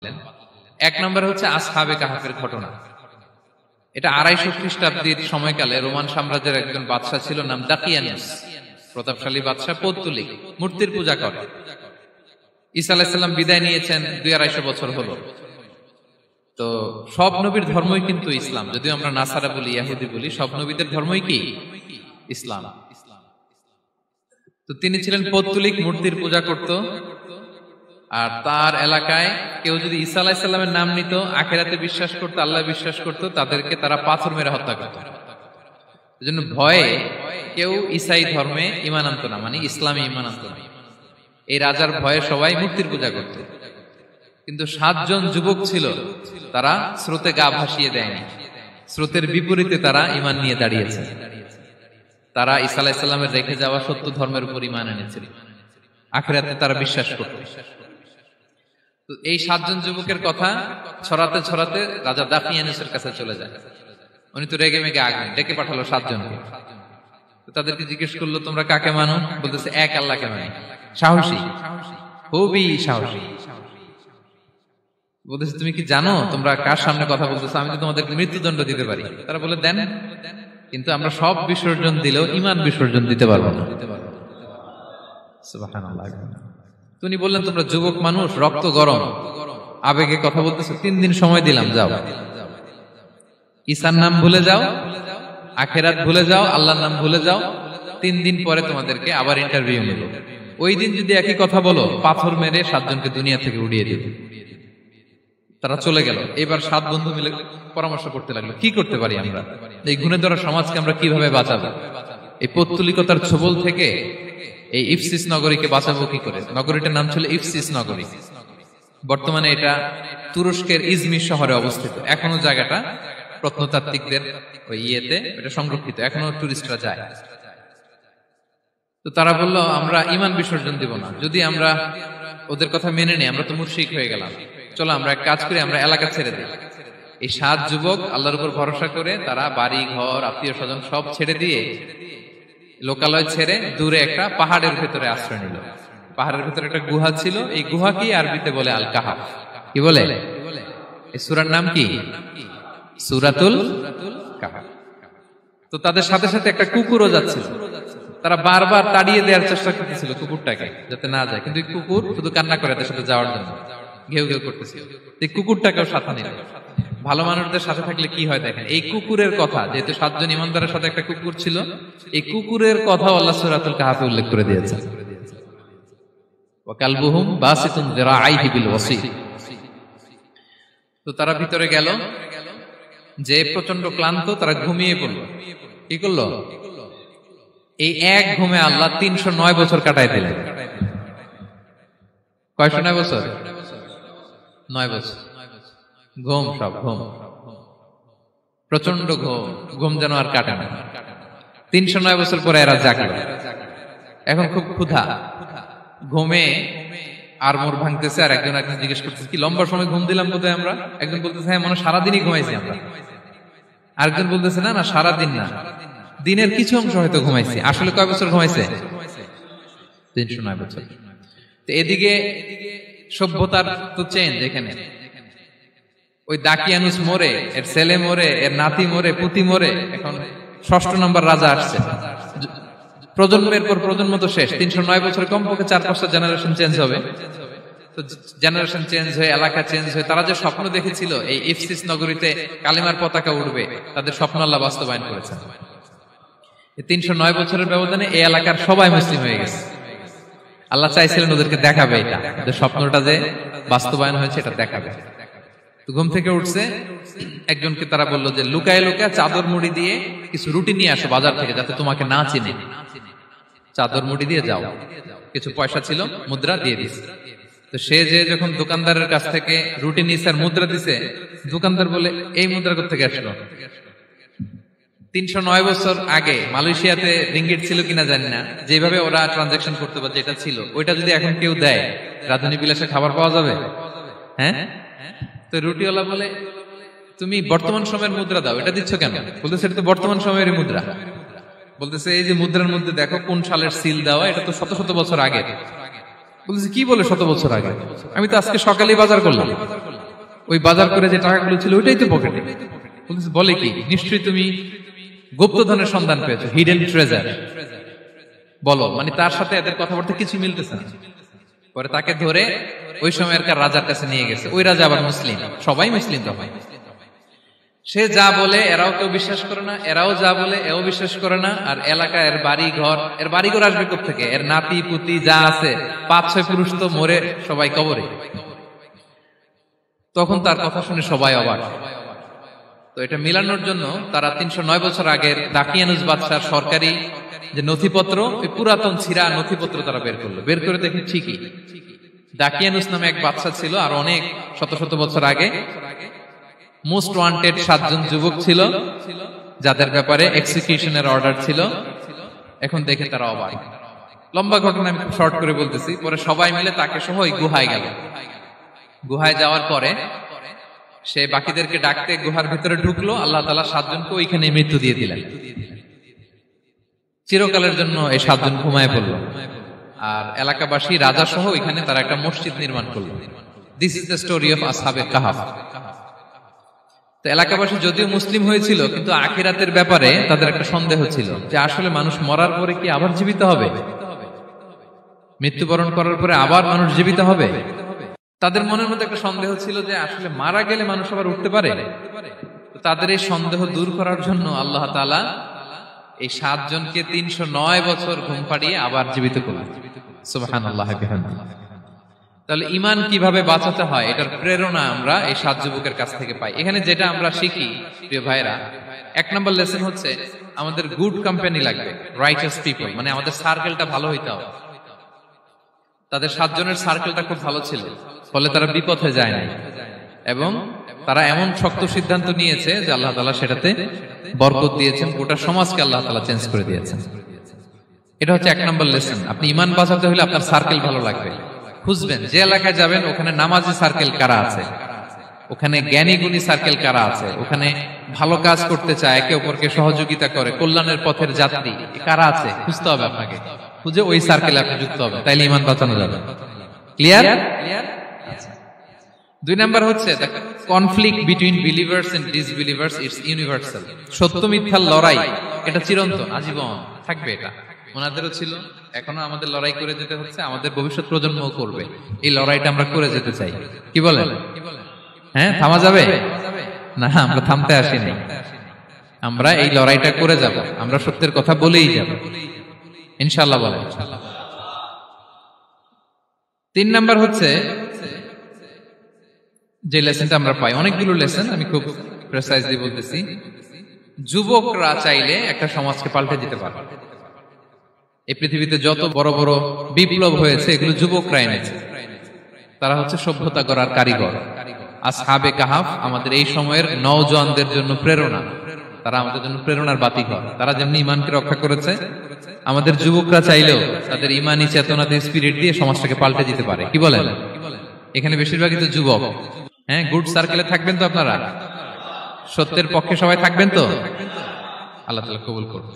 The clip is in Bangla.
দিলেন। এক নম্বরে হচ্ছে আসহাবে কাহাফের ঘটনা। এটা 250 খ্রিস্টাব্দের সময়কালে রোমান সাম্রাজ্যের একজন বাদশাহ ছিল, নাম দাকিয়ানুস। প্রতাপশালী বাদশাহ, পৌত্তলিক, মূর্তির পূজা করে। ঈসা আলাইহিস সালাম বিদায় নিয়েছেন 250 বছর হলো। তো সব নবীর ধর্মই কিন্তু ইসলাম, যদিও আমরা নাসারা বলি, ইহুদি বলি, সব নবীদের ধর্মই কি ইসলাম। তো তিনি ছিলেন পৌত্তলিক, মূর্তির পূজা করত। আর তার এলাকায় কেউ যদি ঈসা আলাইহিস সালামের নাম নিত, আখিরাতে বিশ্বাস করত, আল্লাহ বিশ্বাস করত, তাদেরকে তারা পাথর মেরে হত্যা করত। এজন্য ভয়ে কেউ ঈসাই ধর্মে ঈমান আনত না, মানে ইসলামে ঈমান আনত না। এই রাজার ভয়ে সবাই মূর্তির পূজা করত। কিন্তু 7 জন যুবক ছিল, তারা স্রোতে গা ভাসিয়ে দেয়নি। স্রোতের বিপরীতে তারা ঈমান নিয়ে দাঁড়িয়েছে। তারা ঈসা আলাইহিস সালামের রেখে যাওয়া সত্য ধর্মের উপর ঈমান এনেছিল, আখিরাতে তারা বিশ্বাস করত। তো এই 7 জন যুবকের কথা ছড়াতে ছড়াতে রাজা দাকিয়ানুসের কাছে চলে যায়। উনি তো রেগে মেগে আগুন, ডেকে পাঠালো 7 জনকে। তো তাদেরকে জিজ্ঞেস করলো, তোমরা কাকে মানো? বলতেছে, এক আল্লাহকে মানি। সাহসী, খুবই সাহসী। বলতেছে, তুমি কি জানো তোমরা কার সামনে কথা বলতেছো? আমি তো তোমাদেরকে মৃত্যুদণ্ড দিতে পারি। তারা বলে, দেন, কিন্তু আমরা সব বিসর্জন দিলেও ঈমান বিসর্জন দিতে পারবো না। সুবহানাল্লাহ। তিনি বললেন, তোমরা যুবক মানুষ, রক্ত গরম, আবেগে কথা বলতেছো, 3 দিন সময় দিলাম, যাও, ঈসার নাম ভুলে যাও, আখিরাত ভুলে যাও, আল্লাহর নাম ভুলে যাও। 3 দিন পরে তোমাদেরকে আবার ইন্টারভিউ নেব। ওই দিন যদি একই কথা বলো, পাথর মেরে 7 জনকে দুনিয়া থেকে উড়িয়ে দেব। তারা চলে গেল। এবার 7 বন্ধু মিলে পরামর্শ করতে লাগলো, কি করতে পারি আমরা, এই গুণে ধরা সমাজকে আমরা কিভাবে বাঁচাবো, এই পৌত্তলিকতার ছোবল থেকে এই ইফসিস নগরীকে বাঁচাবো কি করে। নগরীটার নাম ছিল ইফসিস নগরী। বর্তমানে এটা তুরস্কের ইজমির শহরে অবস্থিত। এখনো জায়গাটা প্রত্নতাত্ত্বিকদের ওই ইয়েতে এটা সংরক্ষিত, এখনো টুরিস্টরা যায়। তো তারা বলল, আমরা ঈমান বিসর্জন দিব না, যদি আমরা ওদের কথা মেনে নেই, আমরা তো মুশরিক হয়ে গেলাম। চলো আমরা এক কাজ করি, আমরা এলাকা ছেড়ে দিই। এই 7 যুবক আল্লাহর উপর ভরসা করে তারা বাড়ি ঘর, আত্মীয় স্বজন সব ছেড়ে দিয়ে, লোকালয় ছেড়ে দূরে একটা পাহাড়ের ভেতরে আশ্রয় নিল। পাহাড়ের ভেতরে একটা গুহা ছিল। এই গুহাকে আরবিতে বলে আল কাহাফ। কি বলে? এই সূরার নাম কি? সূরাতুল কাহাফ। তো তাদের সাথে সাথে একটা কুকুরও যাচ্ছিল। তারা বারবার তাড়িয়ে দেওয়ার চেষ্টা করতেছিল কুকুরটাকে, যাতে না যায়, কিন্তু কুকুর শুধু কান্না করে তাদের সাথে যাওয়ার জন্য, ঘেউ ঘেউ করতেছিল। এই কুকুরটাকেও সাথে নিল। ভালো মানুষদের সাথে থাকলে কি হয় দেখেন, এই কুকুরের কথা, যেহেতু 7 জন ইমানদারের সাথে একটা কুকুর ছিল, এই কুকুরের কথা আল্লাহ সূরাতুল কাহাফে উল্লেখ করে দিয়েছে। ওয়া কালবুহুম বাসিতুন যিরাআইহি বিল ওয়াসি। তো তারা ভিতরে গেল, যে প্রচন্ড ক্লান্ত, তারা ঘুমিয়ে পড়ল। কি করলো? এই এক ঘুমে আল্লাহ 309 বছর কাটায় দিলেন। কয়শো 9 বছর? 9 বছর ঘুম, সব ঘুম, প্রচন্ড ঘুম, ঘুম যেন আর কাটে না। 309 বছর পরে এরা জাগলো। এখন খুব ক্ষুধা, ঘুমে আর মোর ভাঙতেছে। আর একজন জিজ্ঞেস করতেছে, কি লম্বা সময় ঘুম দিলাম বোধহয় আমরা? একজন বলতেছে, হ্যাঁ, মনে সারাদিনই ঘুমাইছি আমরা। আরেকজন বলতেছে, না না, সারাদিন না, দিনের কিছু অংশ হয়তো ঘুমাইছি। আসলে কয় বছর ঘুমাইছে? 309 বছর। তো এদিকে সভ্যতার তো চেঞ্জ। এখানে ওই দাকিয়ানুস মরে, এর ছেলে মরে, এর নাতি মরে, পুতি মরে, এখন 6ষ্ঠ নম্বর রাজা আসছে। প্রজন্মের পর প্রজন্ম তো শেষ। 309 বছরে কমপক্ষে 4-5টা জেনারেশন চেঞ্জ হবে। তো জেনারেশন চেঞ্জ হয়ে, এলাকা চেঞ্জ হয়ে, তারা যে স্বপ্ন দেখেছিল এই ইফসিস নগরীতে কালিমার পতাকা উঠবে, তাদের স্বপ্ন আল্লাহ বাস্তবায়ন করেছেন। 309 বছরের ব্যবধানে এই এলাকার সবাই মুসলিম হয়ে গেছে। আল্লাহ চাইছিলেন ওদেরকে দেখাবে এটা, যে স্বপ্নটা যে বাস্তবায়ন হয়েছে এটা দেখাবে। তো ঘুম থেকে উঠছে, একজনকে তারা বললো যে লুকায় লুকায় চাদর মুড়ি দিয়ে কিছু রুটি নিয়ে আসো বাজার থেকে, যাতে তোমাকে না চিনে। চাদর মুড়ি দিয়ে যাও। কিছু পয়সা ছিল, মুদ্রা দিয়ে দিছে। তো সে যে যখন দোকানদারের কাছ থেকে রুটি নিছে আর মুদ্রা দিছে, দোকানদার বলে, এই মুদ্রা কোত্থেকে আসলো? 309 বছর আগে মালয়েশিয়াতে রিঙ্গিট ছিল কিনা জানি না, যেভাবে ওরা ট্রানজাকশন করতে পারে, যেটা ছিল ওইটা যদি এখন কেউ দেয়, রাজধানী বিলাসে খাবার পাওয়া যাবে? হ্যাঁ। তো রুটিওয়ালা বলে, তুমি বর্তমান সময়ের মুদ্রা দাও, এটা দিচ্ছ কেন? বলতেছে, এটা তো বর্তমান সময়ের মুদ্রা। বলতেছে, এই যে মুদ্রার মধ্যে দেখো কোন সালের সিল দেওয়া, এটা তো শত শত বছর আগে। বলতেছে, কি বলে শত বছর আগে? আমি তো আজকে সকালেই বাজার করলাম। ওই বাজার করে যে টাকাগুলো ছিল ওইটাই তো পকেটে। বলে কি, নিশ্চয়ই তুমি গুপ্তধনের সন্ধান পেয়েছো, হিডেন ট্রেজার। বলো, মানে তার সাথে এদের কথাবার্তা কিছু মিলতেছে না। পরে তাকে ধরে ওই সময়কার রাজার কাছে নিয়ে গেছে। ওই রাজা আবার মুসলিম, সবাই মুসলিম তখন। সে যা বলে এরাও কেউ বিশ্বাস করে না, এরাও যা বলে এও বিশ্বাস করে না। আর এলাকা এর বাড়ি ঘর আসবে কোত্থেকে? এর নাতি পুতি যা আছে 5-6 পুরুষ তো মরে সবাই কবরে। তখন তার কথা শুনে সবাই অবাক। তো এটা মিলানোর জন্য তারা 309 বছর আগের দাকিয়ানুস বাদশার সরকারি যে নথিপত্র, ওই পুরাতন ছিঁড়া নথিপত্র তারা বের করলো। বের করে দেখে ঠিকই দাকিয়ানুস নামে এক বাদশা ছিল, আর অনেক শত শত বছর আগে মোস্ট ওয়ান্টেড 7 জন যুবক ছিল, যাদের ব্যাপারে এক্সিকিউশনের অর্ডার ছিল। এখন দেখে তারা অবাক। লম্বা ঘটনা আমি খুব শর্ট করে বলতেছি। পরে সবাই মিলে তাকে সহ ওই গুহায় গেল। গুহায় যাওয়ার পরে সে বাকিদেরকে ডাকতে গুহার ভিতরে ঢুকলো। আল্লাহ তাআলা 7 জনকে ওইখানে মৃত্যু দিয়ে দিলেন। চিরকালের জন্য এই 7 জন ঘুমায় পড়ল। আর এলাকাবাসী রাজা সহ ওইখানে তারা একটা মসজিদ নির্মাণ করলো। This is the story of আসহাবে কাহাফ। তো এলাকাবাসী যদিও মুসলিম হয়েছিল, কিন্তু আখিরাতের ব্যাপারে তাদের একটা সন্দেহ ছিল যে আসলে মানুষ মরার পরে কি আবার জীবিত হবে? মৃত্যুবরণ করার পরে আবার মানুষ জীবিত হবে? তাদের মনের মধ্যে একটা সন্দেহ ছিল যে আসলে মারা গেলে মানুষ আবার উঠতে পারে। তাদের এই সন্দেহ দূর করার জন্য আল্লাহ তাআলা এই 7 জনকে 309 বছর ঘুম পাড়িয়ে আবার জীবিত করলেন। সুবহানাল্লাহ বিহামদিহি। তাহলে ঈমান কিভাবে বাঁচাতে হয়, এটার প্রেরণা আমরা এই 7 যুবকের কাছ থেকে পাই। এখানে যেটা আমরা শিখি প্রিয় ভাইরা, 1 নম্বর লেসন হচ্ছে আমাদের গুড কোম্পানি লাগবে, রাইটাস পিপল, মানে আমাদের সার্কেলটা ভালো হইতে হবে। তাদের 7 জনের সার্কেলটা খুব ভালো ছিল, ফলে তারা বিপথে যায় নাই এবং তারা এমন শক্ত সিদ্ধান্ত নিয়েছে যে আল্লাহ তাআলা সেটাতে বরকত দিয়েছেন, গোটা সমাজকে আল্লাহ তাআলা চেঞ্জ করে দিয়েছেন। এটা হচ্ছে 1 নম্বর লেসন। আপনি ঈমান বাঁচাতে হলে আপনার সার্কেল ভালো লাগবে। খুঁজবেন যে এলাকায় যাবেন ওখানে নামাজি সার্কেল কারা আছে, ওখানে জ্ঞানী গুণী সার্কেল কারা আছে, ওখানে ভালো কাজ করতে চায়, একে অপরকে সহযোগিতা করে, কল্যাণের পথের যাত্রী কারা আছে খুঁজতে হবে আপনাকে। খুঁজে ওই সার্কেলে আপনি যুক্ত হবে, তাইলে ঈমান বাঁচানো যাবে। ক্লিয়ার? 2 নাম্বার হচ্ছে conflict between believers and disbelievers it's universal. সত্য মিথ্যার লড়াই এটা চিরন্তন, আজীবন থাকবে। এটা ওনাদেরও ছিল, এখনো আমাদের লড়াই করে যেতে হচ্ছে, আমাদের ভবিষ্যৎ প্রজন্মও করবে। এই লড়াইটা আমরা করে যেতে চাই। কি বলেন? হ্যাঁ, থামা যাবে না? আমরা থামতে আসিনি, আমরা এই লড়াইটা করে যাব। আমরা সত্যের কথা বলেই যাব ইনশাআল্লাহ। বলেন। 3 নাম্বার হচ্ছে যে লেসনটা আমরা পাই, অনেকগুলো লেসন, আমি খুব প্রেসাইজলি বলতেছি। যুবকরা চাইলে একটা সমাজকে পাল্টে দিতে পারে। এই পৃথিবীতে যত বড় বড় বিপ্লব হয়েছে এগুলো যুবকরা এনেছে। তারা হচ্ছে সভ্যতা গড়ার কারিগর। আসহাবে কাহাফ আমাদের এই সময়ের নওজওয়ানদের জন্য প্রেরণা। তারা আমাদের জন্য প্রেরণার বাতিঘর। তারা যেমনি ঈমানকে রক্ষা করেছে, আমাদের যুবকরা চাইলেও তাদের ঈমানি চেতনাতে স্পিরিট দিয়ে সমাজটাকে পাল্টে দিতে পারে। কি বলেন? এখানে বেশিরভাগই তো যুবক। হ্যাঁ, গুড সার্কেলে থাকবেন তো আপনারা? সত্যের পক্ষে সবাই থাকবেন তো? আল্লাহ তাআলা কবুল করুন।